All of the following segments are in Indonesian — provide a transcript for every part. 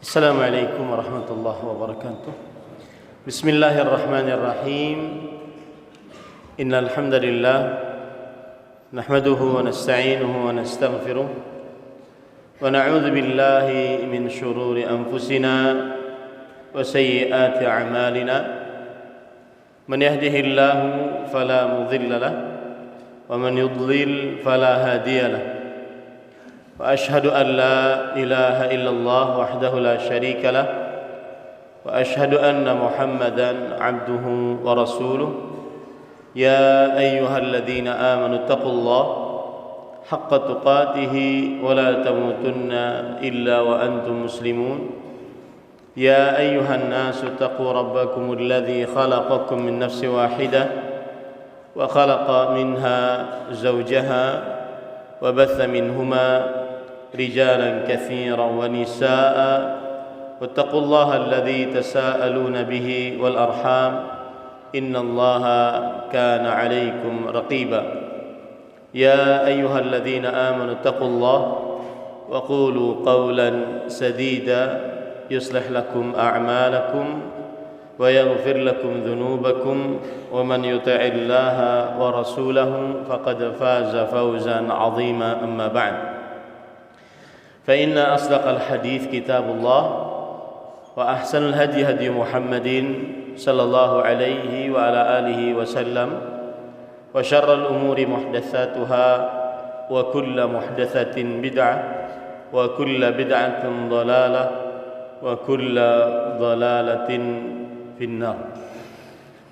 Assalamualaikum warahmatullahi wabarakatuh. Bismillahirrahmanirrahim. Innal hamdalillah nahmaduhu wa nasta'inuhu wa nastaghfiruh wa na'udzu billahi min shururi anfusina wa sayyiati a'malina. Man yahdihillahu fala mudilla lahu wa man yudlil fala hadiya lahu. وأشهد أن لا إله إلا الله وحده لا شريك له وأشهد أن محمدا عبده ورسوله يا أيها الذين آمنوا اتقوا الله حق تقاته ولا تموتن إلا وأنتم مسلمون يا أيها الناس اتقوا ربكم الذي خلقكم من نفس واحدة وخلق منها زوجها وبث منهما رجالا كثيرا ونساء واتقوا الله الذي تساءلون به والأرحام إن الله كان عليكم رقيبا يا أيها الذين آمنوا اتقوا الله وقولوا قولا سديدا يصلح لكم أعمالكم ويغفر لكم ذنوبكم ومن يطع الله ورسوله فقد فاز فوزا عظيما أما بعد فإن أصدق الحديث كتاب الله وأحسن الهدي هدي محمد صلى الله عليه وعلى آله وسلم وشر الأمور محدثاتها وكل محدثة بدعة وكل بدعة ضلالة وكل ضلالة finnar.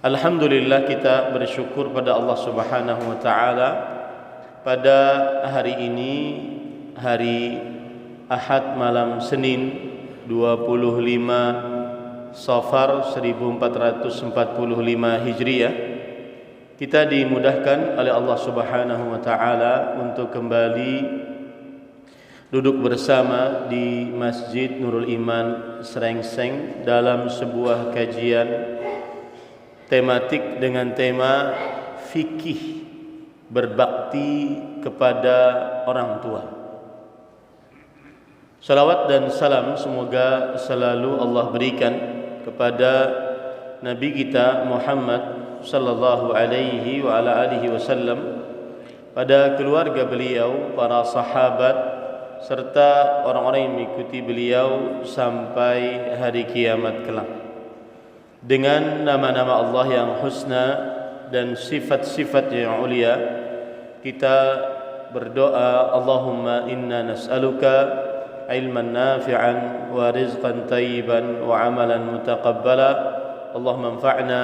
Alhamdulillah, kita bersyukur pada Allah Subhanahu wa taala pada hari ini, hari Ahad malam Senin 25 Safar 1445 Hijriah, kita dimudahkan oleh Allah Subhanahu wa taala untuk kembali duduk bersama di Masjid Nurul Iman Srengseng dalam sebuah kajian tematik dengan tema fikih berbakti kepada orang tua. Salawat dan salam semoga selalu Allah berikan kepada Nabi kita Muhammad sallallahu alaihi wa ala alihi wasallam, pada keluarga beliau, para sahabat, serta orang-orang yang mengikuti beliau sampai hari kiamat kelak. Dengan nama-nama Allah yang husna dan sifat-sifat yang ulia, kita berdoa, Allahumma inna nas'aluka ilman nafi'an wa rizqan tayyiban wa amalan mutaqabbala. Allahumma anfa'na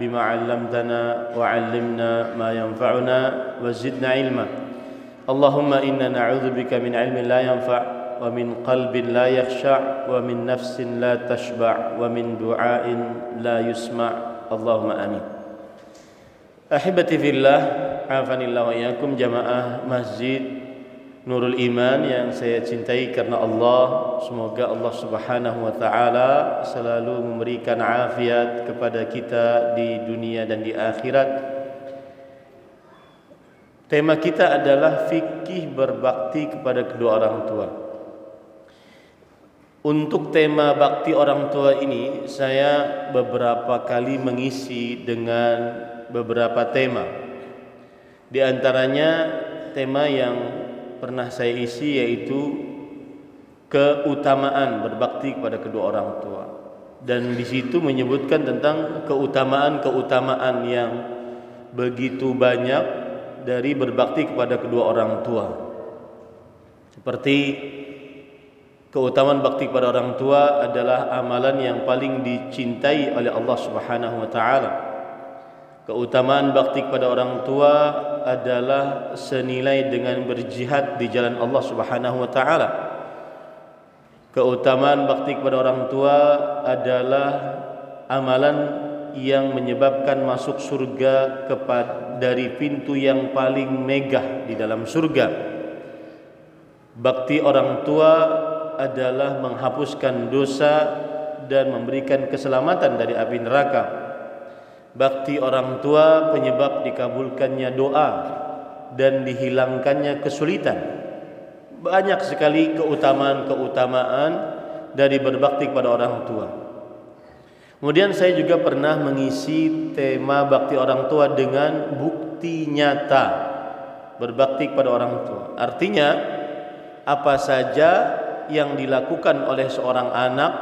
bima 'allamtana wa 'allimna ma yanfa'una wa zidna ilma. Allahumma inna na'udzubika min ilmin la yanfa' wa min qalbin la yakhsha' wa min nafsin la tashba' wa min du'ain la yusma'. Allahumma amin. Ahibati fillah, afanillah wa iyyakum, jamaah Masjid Nurul Iman yang saya cintai karena Allah. Semoga Allah Subhanahu wa taala selalu memberikan afiat kepada kita di dunia dan di akhirat. Tema kita adalah fikih berbakti kepada kedua orang tua. Untuk tema bakti orang tua ini, saya beberapa kali mengisi dengan beberapa tema. Di antaranya tema yang pernah saya isi yaitu keutamaan berbakti kepada kedua orang tua. Dan di situ menyebutkan tentang keutamaan-keutamaan yang begitu banyak dari berbakti kepada kedua orang tua. Seperti keutamaan bakti kepada orang tua adalah amalan yang paling dicintai oleh Allah Subhanahu wa taala. Keutamaan bakti kepada orang tua adalah senilai dengan berjihad di jalan Allah Subhanahu wa taala. Keutamaan bakti kepada orang tua adalah amalan yang menyebabkan masuk surga dari pintu yang paling megah di dalam surga. Bakti orang tua adalah menghapuskan dosa dan memberikan keselamatan dari api neraka. Bakti orang tua penyebab dikabulkannya doa dan dihilangkannya kesulitan. Banyak sekali keutamaan-keutamaan dari berbakti kepada orang tua. Kemudian saya juga pernah mengisi tema bakti orang tua dengan bukti nyata berbakti kepada orang tua. Artinya apa saja yang dilakukan oleh seorang anak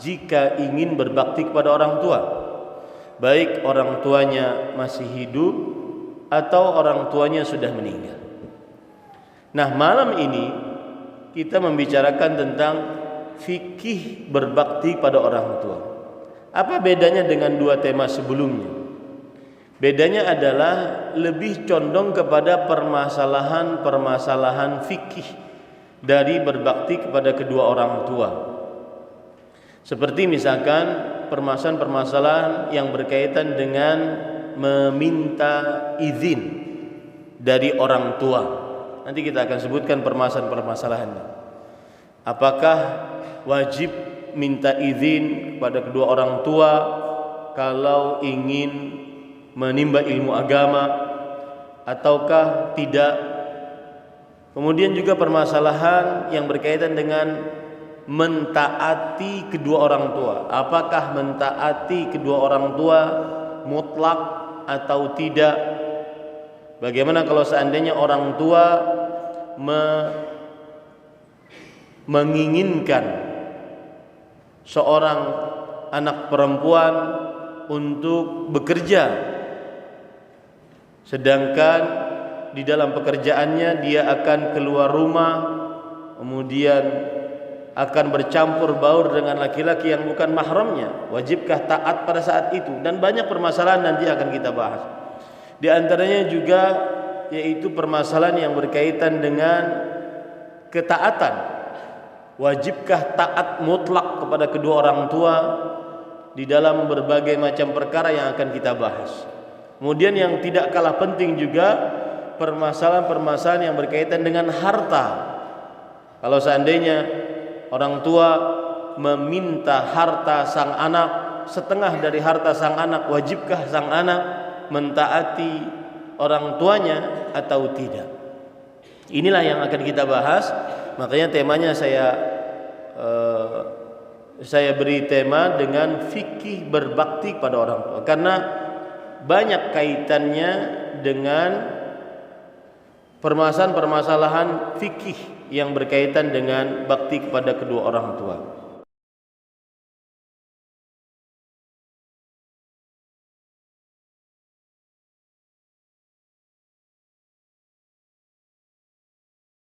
jika ingin berbakti kepada orang tua, baik orang tuanya masih hidup atau orang tuanya sudah meninggal. Nah, malam ini kita membicarakan tentang fikih berbakti pada orang tua. Apa bedanya dengan dua tema sebelumnya? Bedanya adalah lebih condong kepada permasalahan-permasalahan fikih dari berbakti kepada kedua orang tua. Seperti misalkan permasalahan-permasalahan yang berkaitan dengan meminta izin dari orang tua. Nanti kita akan sebutkan permasalahan-permasalahannya. Apakah wajib minta izin kepada kedua orang tua kalau ingin menimba ilmu agama ataukah tidak? Kemudian juga permasalahan yang berkaitan dengan mentaati kedua orang tua. Apakah mentaati kedua orang tua mutlak atau tidak? Bagaimana kalau seandainya orang tua menginginkan seorang anak perempuan untuk bekerja, sedangkan di dalam pekerjaannya dia akan keluar rumah, kemudian akan bercampur baur dengan laki-laki yang bukan mahramnya. Wajibkah taat pada saat itu? Dan banyak permasalahan nanti akan kita bahas. Di antaranya juga yaitu permasalahan yang berkaitan dengan ketaatan. Wajibkah taat mutlak kepada kedua orang tua di dalam berbagai macam perkara yang akan kita bahas. Kemudian yang tidak kalah penting juga permasalahan-permasalahan yang berkaitan dengan harta. Kalau seandainya orang tua meminta harta sang anak, setengah dari harta sang anak, wajibkah sang anak mentaati orang tuanya atau tidak? Inilah yang akan kita bahas. Makanya temanya saya beri tema dengan fikih berbakti pada orang tua, karena banyak kaitannya dengan permasalahan-permasalahan fikih yang berkaitan dengan bakti kepada kedua orang tua.